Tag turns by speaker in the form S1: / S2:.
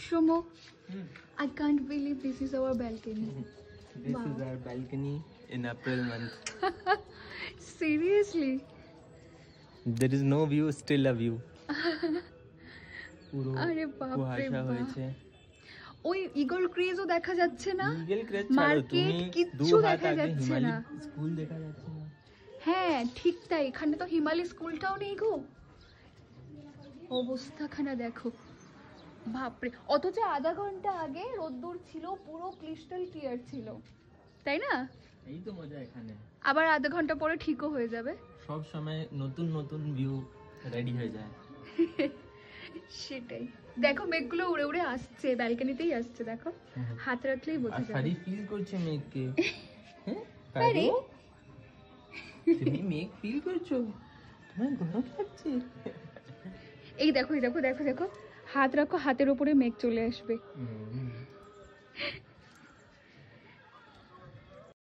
S1: Shomo, I can't believe this is our balcony.
S2: This
S1: Wow.
S2: is our balcony in April month.
S1: Seriously?
S2: There is no view, still a view. পুরো
S1: আরে বাপ রে
S2: কুয়াশা
S1: বাপ।
S2: হয়েছে।
S1: ওই ইগল ক্রেজও দেখা যাচ্ছে না,
S2: ইগল ক্রেজ ছাড়ো,
S1: মার্কেট
S2: তুমি
S1: কিচ্ছু
S2: 2 হাত
S1: দেখা
S2: আগে
S1: যাচ্ছে
S2: হিমালয়
S1: না।
S2: স্কুল দেখা যাচ্ছে না।
S1: হ্যাঁ ঠিক তাই, এখানে তো হিমালয় স্কুলটাও নেই গো। অবস্থাখানা দেখো বাপরে, অথচ আধা ঘন্টা আগে রোদ্দুর ছিল, পুরো ক্রিস্টাল ক্লিয়ার ছিল, তাই না?
S2: এই তো মজা এখানে।
S1: আবার আধা ঘন্টা পরে ঠিকও হয়ে যাবে।
S2: সব সময় নতুন নতুন ভিউ রেডি হয়ে যায়।
S1: সেটাই, দেখো মেঘগুলো উড়ে উড়ে আসছে, ব্যালকনিতেই আসছে, দেখো হাত রাখলেই বোঝা
S2: আর
S1: যাবে।
S2: সারি ফিল করছে মেঘকে। হ্যাঁ
S1: আরে
S2: তুমি মেঘ ফিল করছো, তোমার গরম লাগছে।
S1: এই দেখো এই দেখো দেখো দেখো, হাত রাখো, হাতের উপরে মেঘ চলে আসবে।